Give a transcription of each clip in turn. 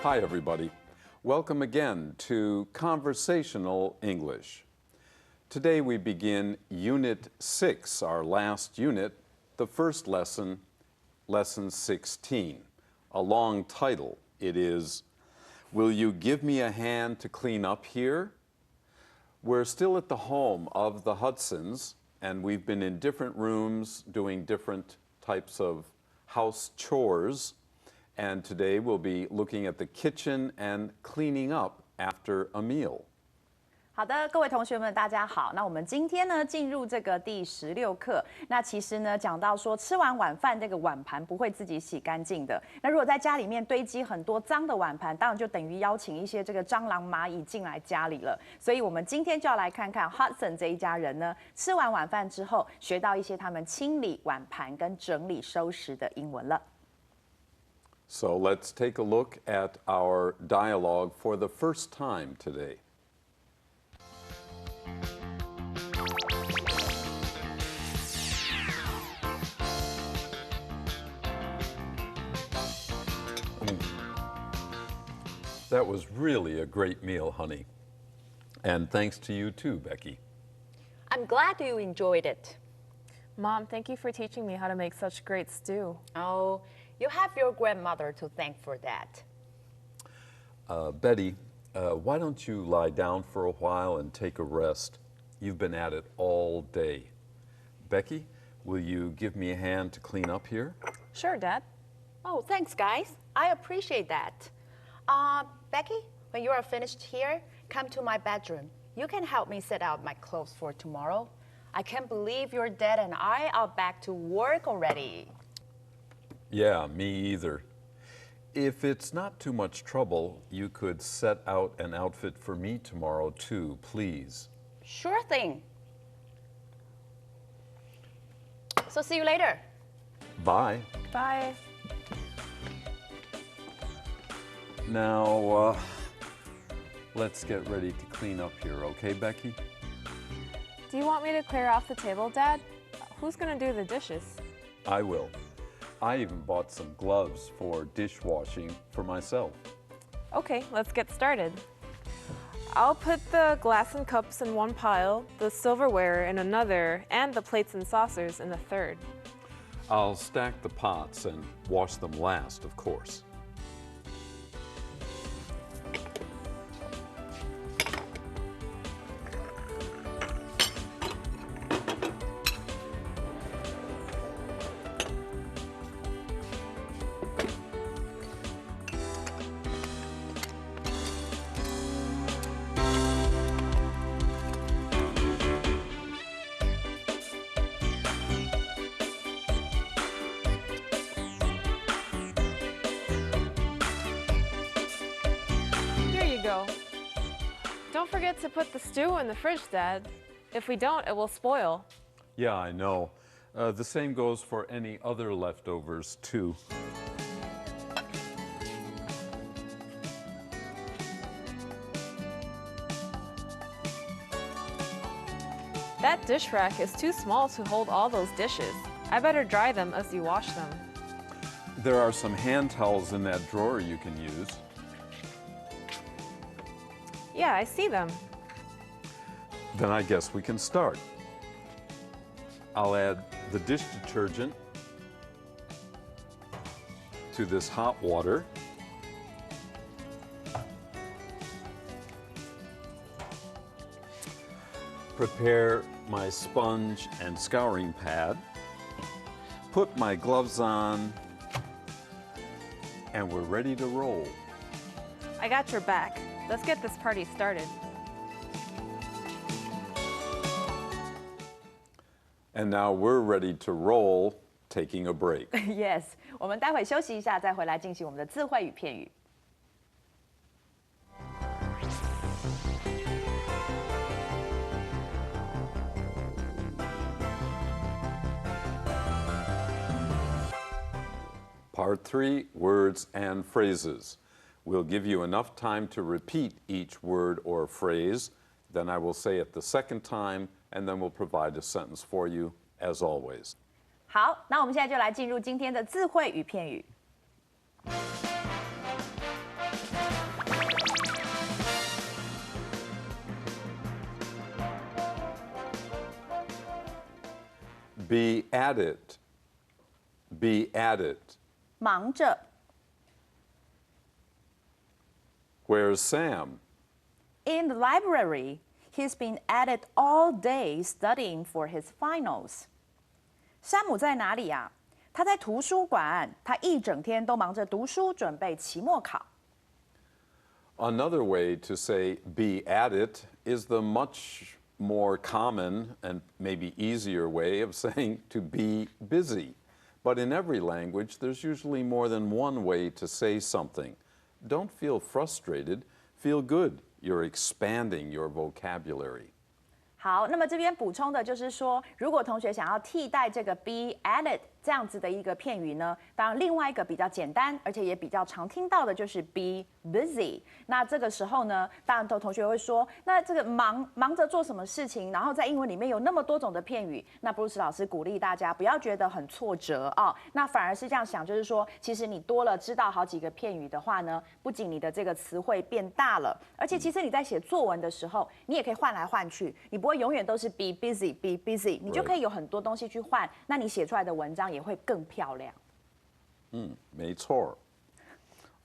Hi, everybody. Welcome again to Conversational English. Today we begin Unit 6, our last unit, the first lesson, Lesson 16. A long title. It is, Will You Give Me a Hand to Clean Up Here? We're still at the home of the Hudsons, and we've been in different rooms doing different types of house chores. And today we'll be looking at the kitchen and cleaning up after a meal. 好的，各位同学们，大家好。那我们今天呢进入这个第16课。那其实呢讲到说，吃完晚饭这个碗盘不会自己洗干净的。那如果在家里面堆积很多脏的碗盘，当然就等于邀请一些这个蟑螂、蚂蚁进来家里了。所以我们今天就要来看看 Hudson 这一家人呢，吃完晚饭之后，学到一些他们清理碗盘跟整理收拾的英文了。So let's take a look at our dialogue for the first time today. That was really a great meal, honey. And thanks to you too, Becky. I'm glad you enjoyed it. Mom, thank you for teaching me how to make such great stew. Oh, you have your grandmother to thank for that. Betty, why don't you lie down for a while and take a rest? You've been at it all day. Becky, will you give me a hand to clean up here? Sure, Dad. Oh, thanks, guys. I appreciate that. Becky, when you are finished here, come to my bedroom. You can help me set out my clothes for tomorrow. I can't believe your dad and I are back to work already. Yeah, me either. If it's not too much trouble, you could set out an outfit for me tomorrow too, please. Sure thing. So see you later. Bye. Bye. Now, let's get ready to clean up here, okay, Becky? Do you want me to clear off the table, Dad? Who's gonna do the dishes? I will. I even bought some gloves for dishwashing for myself. Okay, let's get started. I'll put the glass and cups in one pile, the silverware in another, and the plates and saucers in the third. I'll stack the pots and wash them last, of course. Go. Don't forget to put the stew in the fridge, Dad. If we don't, it will spoil. Yeah, I know. The same goes for any other leftovers, too. That dish rack is too small to hold all those dishes. I better dry them as you wash them. There are some hand towels in that drawer you can use. Yeah, I see them. Then I guess we can start. I'll add the dish detergent to this hot water. Prepare my sponge and scouring pad. Put my gloves on, and we're ready to roll. I got your back. Let's get this party started. And now we're ready to roll, taking a break. Yes， 我们待会休息一下，再回来进行我们的字汇与片语。Part 3, words and phrases. We'll give you enough time to repeat each word or phrase. Then I will say it the second time, and then we'll provide a sentence for you, as always. 好，那我们现在就来进入今天的字汇与片语。Be at it. Be at it. 忙着。 Where's Sam? In the library, he's been at it all day studying for his finals. 山姆在哪里呀？他在图书馆，他一整天都忙着读书，准备期末考。 Another way to say be at it is the much more common and maybe easier way of saying to be busy. But in every language, there's usually more than one way to say something. Don't feel frustrated, feel good. You're expanding your vocabulary. 好，那么这边补充的就是说，如果同学想要替代这个 be at it 这样子的一个片语呢，当然另外一个比较简单，而且也比较常听到的就是 be busy。那这个时候呢，当然同学会说，那这个忙着做什么事情？然后在英文里面有那么多种的片语，那布鲁斯老师鼓励大家不要觉得很挫折啊，那反而是这样想，就是说，其实你多了知道好几个片语的话呢，不仅你的这个词汇变大了，而且其实你在写作文的时候，你也可以换来换去，你不会永远都是 be busy， 你就可以有很多东西去换，那你写出来的文章也会更漂亮。没错。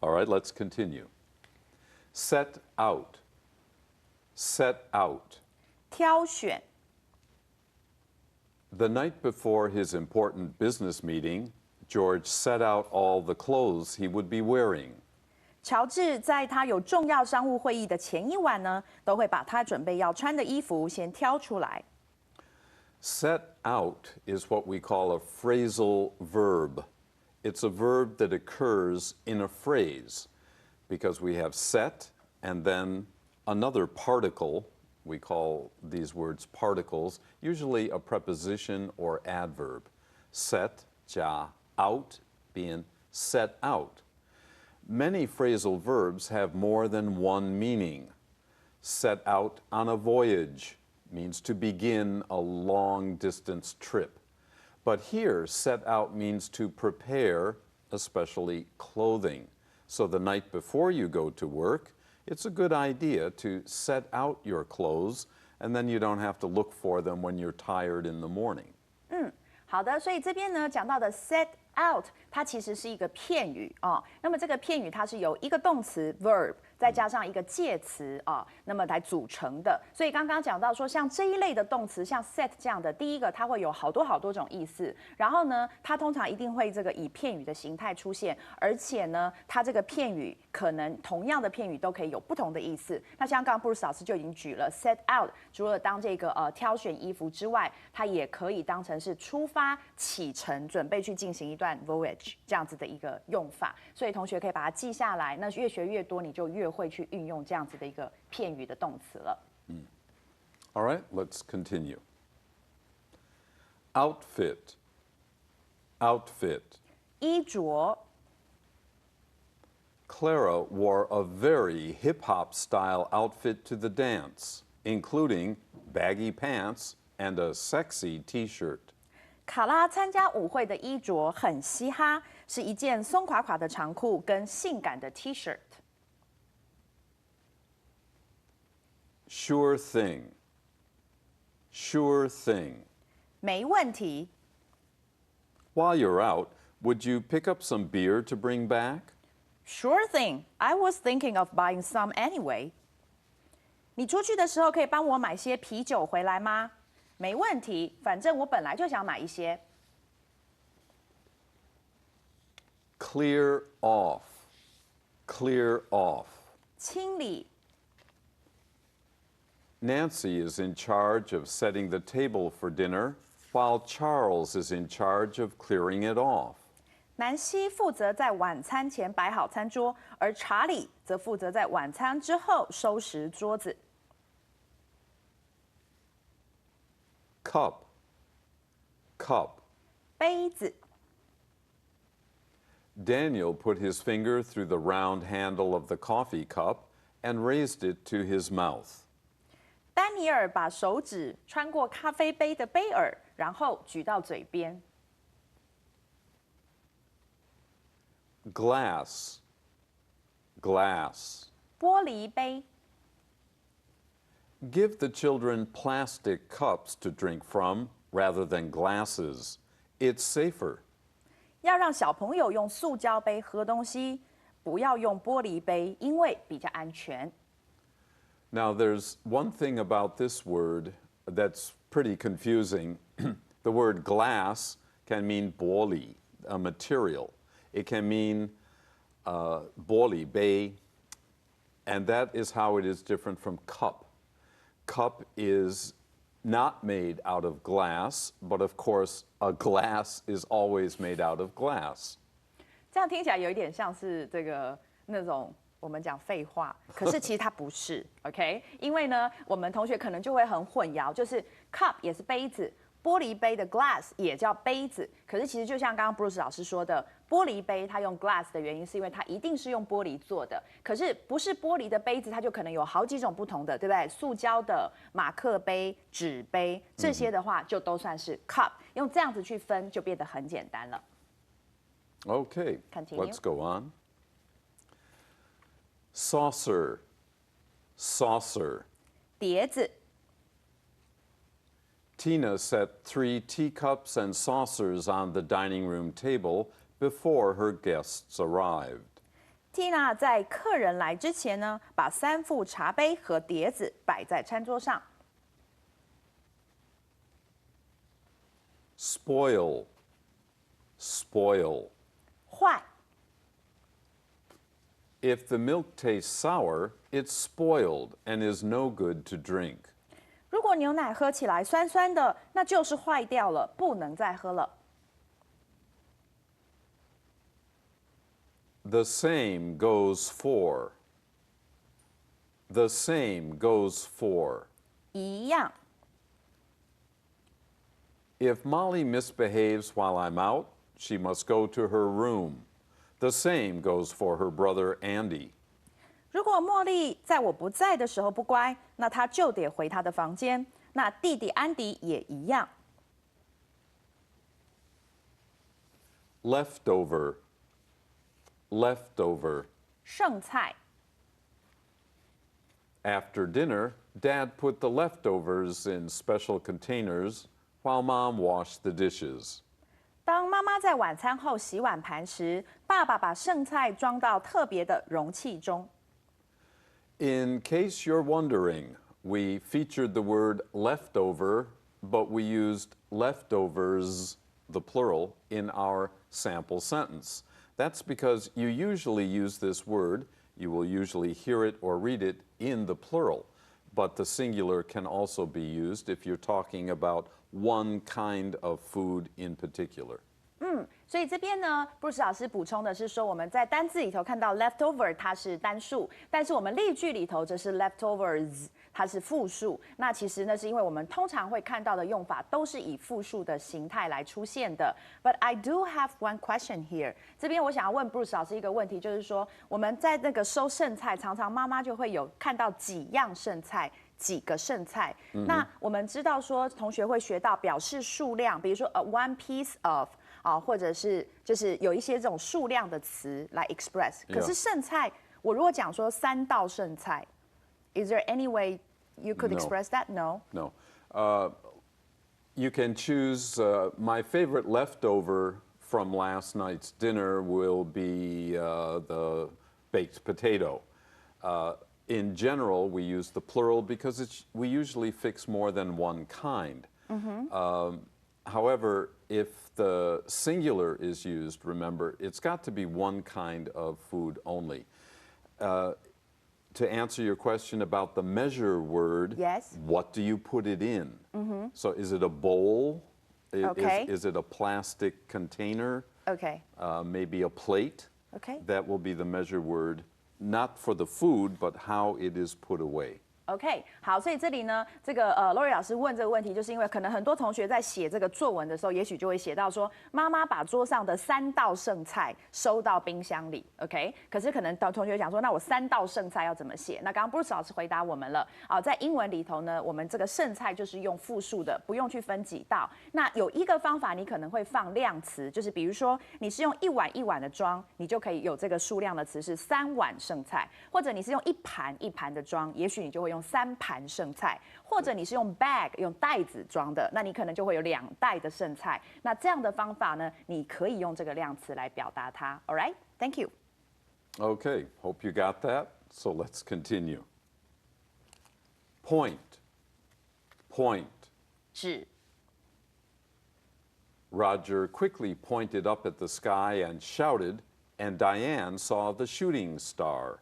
All right, let's continue. Set out. Set out. 挑选。 The night before his important business meeting, George set out all the clothes he would be wearing. 乔治在他有重要商务会议的前一晚呢，都会把他准备要穿的衣服先挑出来。 Set out is what we call a phrasal verb. It's a verb that occurs in a phrase because we have set and then another particle. We call these words particles, usually a preposition or adverb. Set, 加 out, being set out. Many phrasal verbs have more than one meaning. Set out on a voyage means to begin a long-distance trip. But here, set out means to prepare, especially clothing. So the night before you go to work, it's a good idea to set out your clothes, and then you don't have to look for them when you're tired in the morning. 好的，所以这边呢讲到的 set out， 它其实是一个片语哦。那么这个片语它是由一个动词 verb 再加上一个介词啊，那么来组成的。所以刚刚讲到说，像这一类的动词，像 set 这样的，第一个它会有好多种意思，然后呢，它通常一定会这个以片语的形态出现，而且呢，它这个片语可能同样的片语都可以有不同的意思。那像刚刚布鲁斯老师就已经举了 set out， 除了当这个挑选衣服之外，它也可以当成是出发、启程，准备去进行一段 voyage 这样子的一个用法。所以同学可以把它记下来，那越学越多，你就越会去运用这样子的一个片语的动词了。All right, let's continue. Outfit. Outfit. 衣着。 Clara wore a very hip-hop style outfit to the dance, including baggy pants and a sexy T-shirt. 卡拉参加舞会的衣着很嘻哈，是一件松垮垮的长裤跟性感的 T-shirt。 Sure thing. Sure thing. 没问题。 While you're out, would you pick up some beer to bring back? Sure thing. I was thinking of buying some anyway. 你出去的时候可以帮我买些啤酒回来吗？没问题，反正我本来就想买一些。 Clear off. Clear off. 清理。 Nancy is in charge of setting the table for dinner, while Charles is in charge of clearing it off. 南希负责在晚餐前摆好餐桌，而查理则负责在晚餐之后收拾桌子。 Cup. Cup. 杯子。 Daniel put his finger through the round handle of the coffee cup and raised it to his mouth. 丹尼尔把手指穿过咖啡杯的杯耳，然后举到嘴边。 Glass. Glass. 玻璃杯。 Give the children plastic cups to drink from rather than glasses. It's safer. 要让小朋友用塑胶杯喝东西，不要用玻璃杯，因为比较安全。Now, there's one thing about this word that's pretty confusing. The word glass can mean 玻璃, a material. It can mean 玻璃杯, and that is how it is different from cup. Cup is not made out of glass, but of course, a glass is always made out of glass. 这样听起来有一点像是那种我们讲废话，可是其实它不是，OK？ 因为呢，我们同学可能就会很混淆，就是 cup 也是杯子，玻璃杯的 glass 也叫杯子，可是其实就像刚刚 Bruce 老师说的，玻璃杯它用 glass 的原因是因为它一定是用玻璃做的，可是不是玻璃的杯子，它就可能有好几种不同的，对不对？塑胶的、马克杯、纸杯这些的话，就都算是 cup。用这样子去分，就变得很简单了。Okay, Continue. let's go on. Saucer, saucer. 碟子。Tina set 3 teacups and saucers on the dining room table before her guests arrived. Tina 在客人来之前呢，把3副茶杯和碟子摆在餐桌上。Spoil, spoil. 坏。If the milk tastes sour, it's spoiled and is no good to drink. 如果牛奶喝起来酸酸的，那就是坏掉了，不能再喝了。The same goes for. The same goes for. 一样。If Molly misbehaves while I'm out, she must go to her room. The same goes for her brother Andy. 如果茉莉在我不在的时候不乖，那她就得回她的房间。那弟弟安迪也一样。Leftover, leftover. 剩菜。After dinner, Dad put the leftovers in special containers while Mom washed the dishes. 当妈妈在晚餐后洗碗盘时，爸爸把剩菜装到特别的容器中。In case you're wondering, we featured the word leftover, but we used leftovers, the plural, in our sample sentence. That's because you usually use this word, you will usually hear it or read it in the plural, but the singular can also be used if you're talking about one kind of food in particular. 所以这边呢，Bruce 老师补充的是说，我们在单字里头看到 leftover 它是单数，但是我们例句里头则是 leftovers 它是复数。那其实呢，是因为我们通常会看到的用法都是以复数的形态来出现的。But I do have one question here。这边我想要问 Bruce 老师一个问题，就是说我们在那个收剩菜，常常妈妈就会有看到几样剩菜。几个剩菜，那我们知道说，同学会学到表示数量，比如说one piece of 啊，或者是就是有一些这种数量的词来 express。可是剩菜，我如果讲说3道剩菜 ，is there any way you could express that? No. No. You can choose. My favorite leftover from last night's dinner will be the baked potato. In general, we use the plural because we usually fix more than one kind. However, if the singular is used, remember, it's got to be one kind of food only. To answer your question about the measure word, yes. What do you put it in? So is it a bowl? Okay. Is it a plastic container? Okay. Maybe a plate? Okay. That will be the measure word. Not for the food, but how it is put away. OK， 好，所以这里呢，这个Lori 老师问这个问题，就是因为可能很多同学在写这个作文的时候，也许就会写到说，妈妈把桌上的3道剩菜收到冰箱里 ，OK？ 可是可能同学讲说，那我3道剩菜要怎么写？那刚刚 Bruce 老师回答我们了，在英文里头呢，我们这个剩菜就是用复数的，不用去分几道。那有一个方法，你可能会放量词，就是比如说你是用1碗1碗的装，你就可以有这个数量的词是3碗剩菜，或者你是用1盘1盘的装，也许你就会用用3盘剩菜，或者你是用 bag 用袋子装的，那你可能就会有2袋的剩菜。那这样的方法呢，你可以用这个量词来表达它。All right, thank you. Okay, hope you got that. So let's continue. Point. Point. 指 Roger quickly pointed up at the sky and shouted, and Diane saw the shooting star.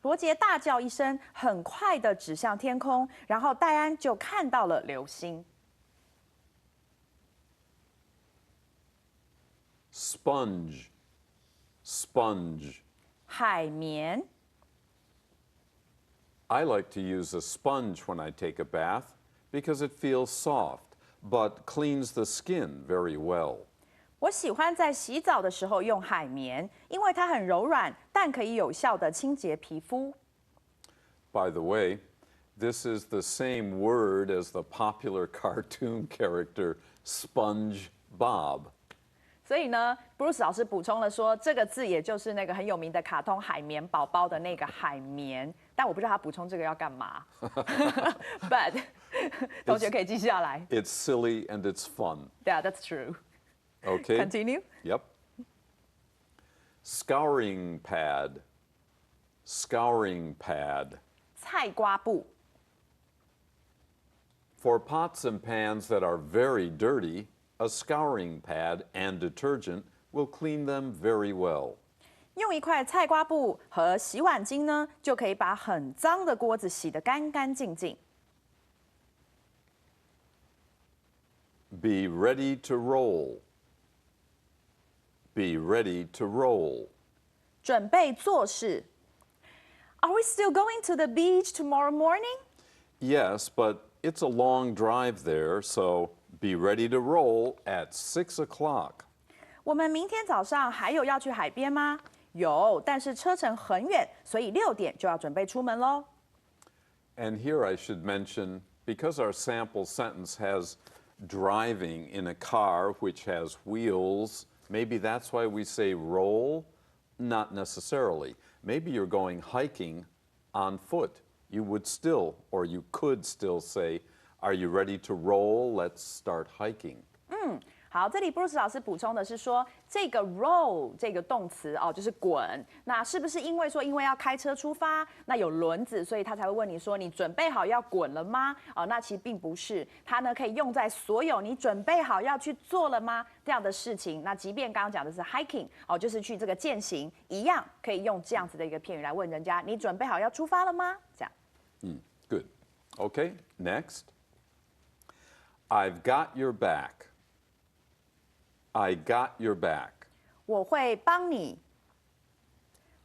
罗杰大叫一声，很快地指向天空，然后戴安就看到了流星。Sponge. Sponge. 海绵 I like to use a sponge when I take a bath because it feels soft, but cleans the skin very well. 我喜欢在洗澡的时候用海绵，因为它很柔软，但可以有效地清洁皮肤。By the way, this is the same word as the popular cartoon character SpongeBob. 所以呢，Bruce 老师补充了说，这个字也就是那个很有名的卡通海绵宝宝的那个海绵，但我不知道他补充这个要干嘛。But 同学可以记下来。It's silly and it's fun. Yeah, that's true. Okay? Continue. Yep. Scouring pad. Scouring pad. 菜瓜布 For pots and pans that are very dirty, a scouring pad and detergent will clean them very well. 用一块菜瓜布和洗碗巾呢，就可以把很脏的锅子洗得干干净净。Be ready to roll. Be ready to roll. 准备做事。Are we still going to the beach tomorrow morning? Yes, but it's a long drive there, so be ready to roll at 6 o'clock. 我们明天早上还有要去海边吗？有，但是车程很远，所以6点就要准备出门喽。And here I should mention, because our sample sentence has driving in a car which has wheels, maybe that's why we say roll? Not necessarily. Maybe you're going hiking on foot. You would still, or you could still say, are you ready to roll? Let's start hiking. 好，这里 Bruce 老师补充的是说，这个 roll 这个动词哦，就是滚。那是不是因为要开车出发，那有轮子，所以他才会问你说，你准备好要滚了吗？哦，那其实并不是，它呢可以用在所有你准备好要去做了吗这样的事情。那即便刚刚讲的是 hiking 哦，就是去这个健行，一样可以用这样子的一个片语来问人家，你准备好要出发了吗？这样。Good. Okay, next. I've got your back. I got your back. 我会帮你。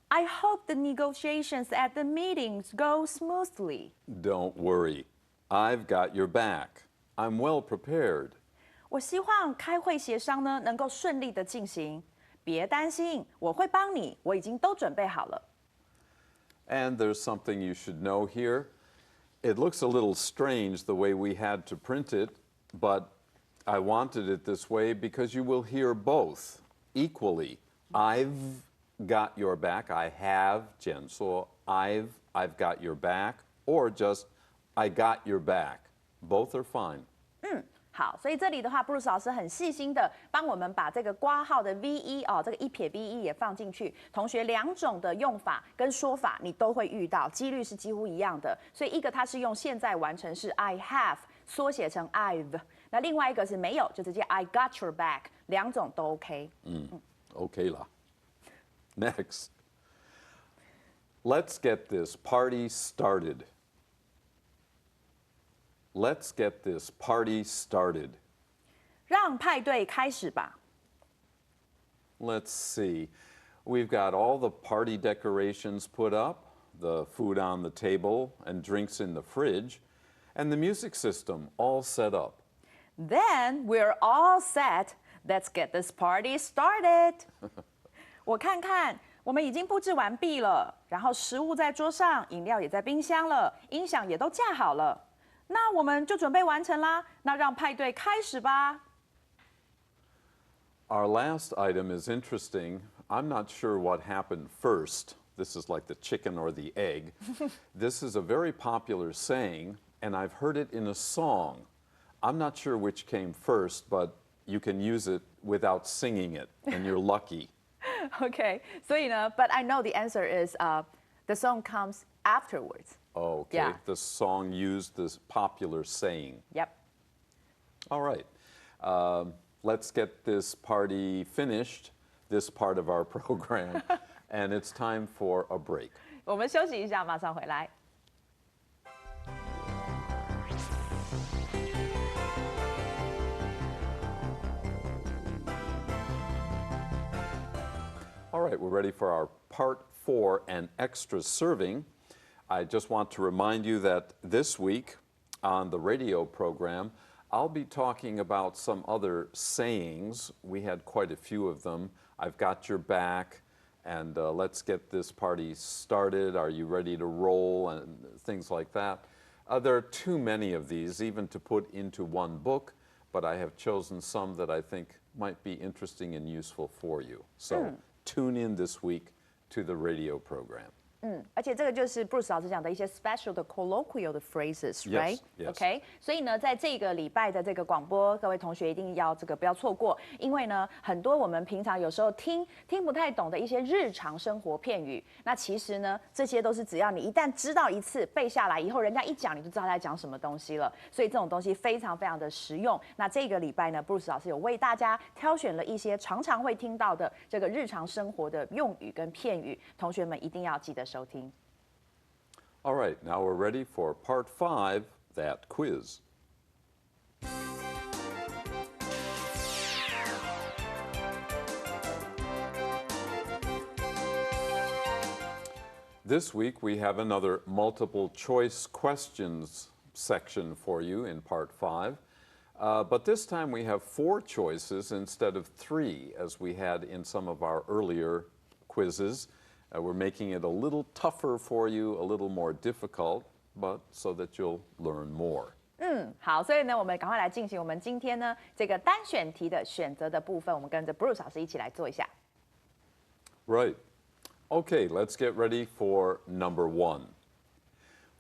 I hope the negotiations at the meetings go smoothly. Don't worry. I've got your back. I'm well prepared. 我希望开会协商呢能够顺利的进行。别担心，我会帮你，我已经都准备好了。And there's something you should know here. It looks a little strange the way we had to print it, but I wanted it this way because you will hear both equally. I've got your back. I have, 简说 I've got your back, or just I got your back. Both are fine. 好，所以这里的话，Bruce 老师很细心的帮我们把这个括号的 VE 哦，这个一撇 VE 也放进去。同学2种的用法跟说法你都会遇到，几率是几乎一样的。所以一个它是用现在完成式 I have 缩写成 I've， 那另外一个是没有，就直接 I got your back， 2种都 OK。Okay啦. Next. Let's get this party started. Let's get this party started. 让派对开始吧。Let's see. We've got all the party decorations put up, the food on the table, and drinks in the fridge, and the music system all set up. Then we're all set. Let's get this party started. 我看看，我们已经布置完毕了，然后食物在桌上，饮料也在冰箱了，音响也都架好了。那我们就准备完成啦。那让派对开始吧。Our last item is interesting. I'm not sure what happened first. This is like the chicken or the egg. This is a very popular saying, and I've heard it in a song. I'm not sure which came first, but you can use it without singing it, and you're lucky. OK， 所以呢，But I know the answer is the song comes afterwards. Okay, Yeah. the song used this popular saying. Yep. All right. Let's get this party finished, this part of our program, and it's time for a break. 我们休息一下，马上回来。All right, we're ready for our part 4 and extra serving. I just want to remind you that this week on the radio program, I'll be talking about some other sayings. We had quite a few of them. I've got your back, and let's get this party started. Are you ready to roll? And things like that. There are too many of these even to put into one book, but I have chosen some that I think might be interesting and useful for you. So tune in this week to the radio program. 而且这个就是 Bruce 老师讲的一些 special 的 colloquial 的 phrases，right？ Yes. OK， 所以呢，在这个礼拜的这个广播，各位同学一定要不要错过，因为呢，很多我们平常有时候听不太懂的一些日常生活片语，那其实呢，这些都是只要你一旦知道一次背下来以后，人家一讲你就知道他在讲什么东西了。所以这种东西非常非常的实用。那这个礼拜呢 ，Bruce 老师有为大家挑选了一些常常会听到的这个日常生活的用语跟片语，同学们一定要记得收听。All right, now we're ready for part 5, that quiz. This week we have another multiple choice questions section for you in part 5. But this time we have 4 choices instead of 3 as we had in some of our earlier quizzes. We're making it a little tougher for you, a little more difficult, but so that you'll learn more. 好，所以呢，我们赶快来进行我们今天呢这个单选题的选择的部分，我们跟着 Bruce 老师一起来做一下。Right. Okay, let's get ready for number 1.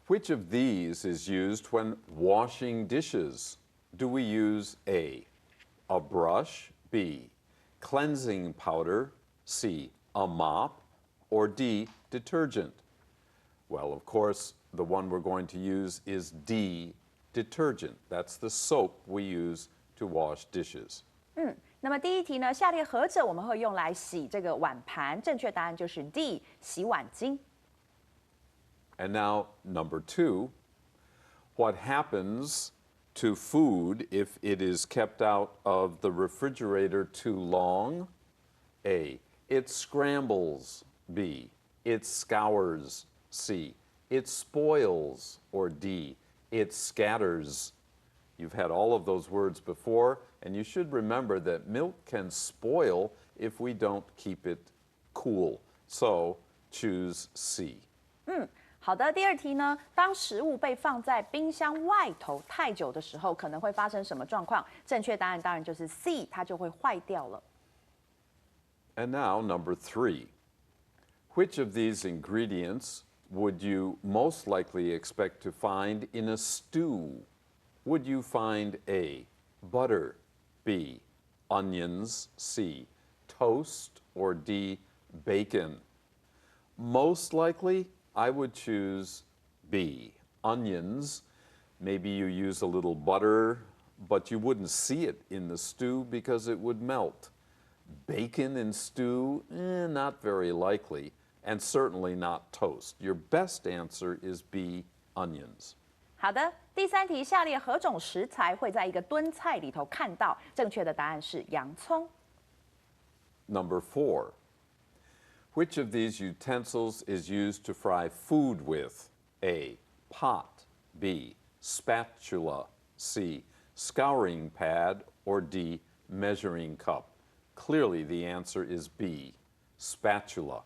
Which of these is used when washing dishes? Do we use A brush, B, cleansing powder, C, a mop, or D, detergent? Well, of course, the one we're going to use is D, detergent. That's the soap we use to wash dishes. 那么第一题呢，下列何者我们会用来洗这个碗盘？正确答案就是 D， 洗碗巾。And now, number 2. What happens to food if it is kept out of the refrigerator too long? A, it scrambles. B, it scours. C, it spoils. Or D, it scatters. You've had all of those words before, and you should remember that milk can spoil if we don't keep it cool. So choose C. 好的，第二题呢，当食物被放在冰箱外头太久的时候，可能会发生什么状况？正确答案当然就是 C， 它就会坏掉了。And now, number 3. Which of these ingredients would you most likely expect to find in a stew? Would you find A, butter, B, onions, C, toast, or D, bacon? Most likely, I would choose B, onions. Maybe you use a little butter, but you wouldn't see it in the stew because it would melt. Bacon in stew, not very likely, and certainly not toast. Your best answer is B, onions. 好的，第三题，下列何种食材会在一个炖菜里头看到？正确的答案是洋葱。Number 4. Which of these utensils is used to fry food with? A, pot, B, spatula, C, scouring pad, or D, measuring cup? Clearly the answer is B, spatula.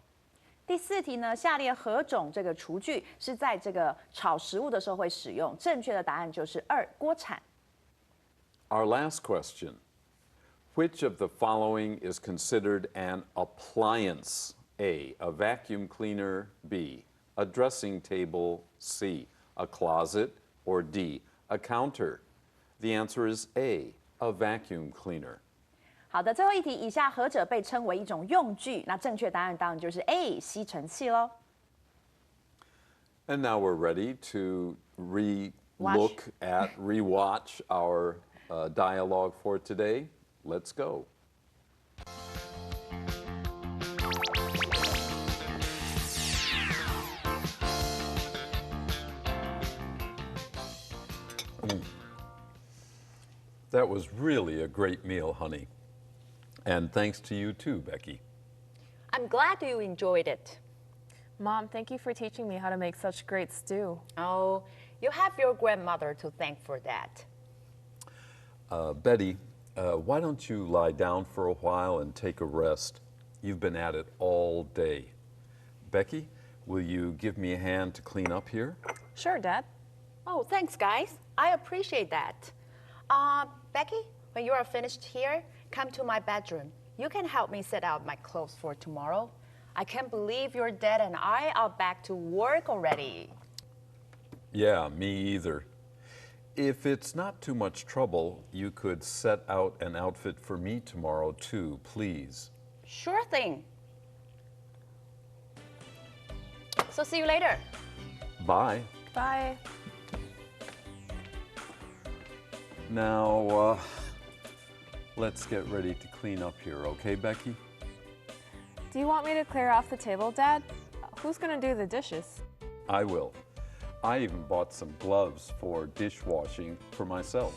第四题呢，下列何种这个厨具是在这个炒食物的时候会使用？正确的答案就是2，锅铲。Our last question. Which of the following is considered an appliance? A, a vacuum cleaner, B, a dressing table, C, a closet, or D, a counter? The answer is A, a vacuum cleaner. 好的，最后一题，以下何者被称为一种用具？那正确答案当然就是 A 吸尘器喽。And now we're ready to rewatch our dialogue for today. Let's go. That was really a great meal, honey. And thanks to you too, Becky. I'm glad you enjoyed it. Mom, thank you for teaching me how to make such great stew. Oh, you have your grandmother to thank for that. Betty, why don't you lie down for a while and take a rest? You've been at it all day. Becky, will you give me a hand to clean up here? Sure, Dad. Oh, thanks, guys. I appreciate that. Becky, when you are finished here, come to my bedroom. You can help me set out my clothes for tomorrow. I can't believe your dad and I are back to work already. Yeah, me either. If it's not too much trouble, you could set out an outfit for me tomorrow too, please. Sure thing. So see you later. Bye. Bye. Now, let's get ready to clean up here, okay, Becky? Do you want me to clear off the table, Dad? Who's gonna do the dishes? I will. I even bought some gloves for dishwashing for myself.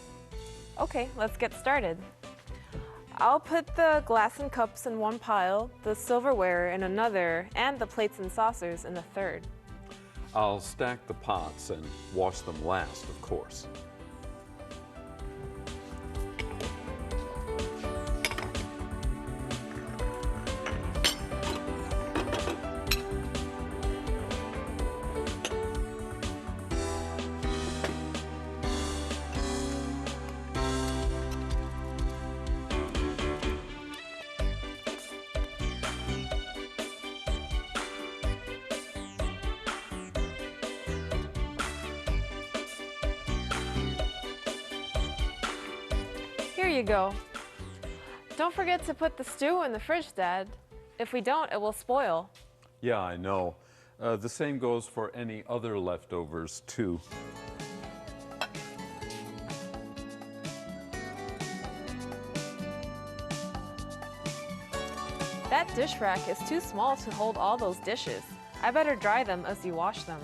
Okay, let's get started. I'll put the glass and cups in one pile, the silverware in another, and the plates and saucers in a third. I'll stack the pots and wash them last, of course. Here you go. Don't forget to put the stew in the fridge, Dad. If we don't, it will spoil. Yeah, I know. The same goes for any other leftovers, too. That dish rack is too small to hold all those dishes. I better dry them as you wash them.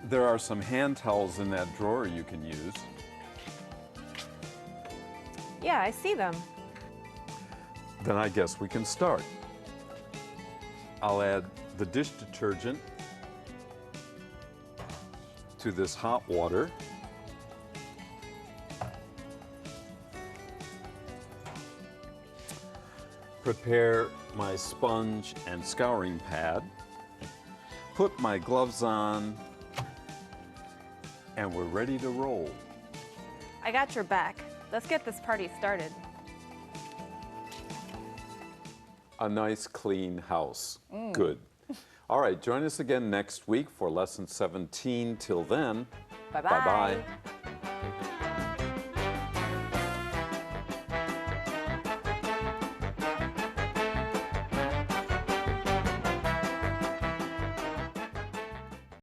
There are some hand towels in that drawer you can use. Yeah, I see them. Then I guess we can start. I'll add the dish detergent to this hot water. Prepare my sponge and scouring pad. Put my gloves on, and we're ready to roll. I got your back. Let's get this party started. A nice clean house. Good. All right, join us again next week for lesson 17. Till then, Bye-bye. bye-bye.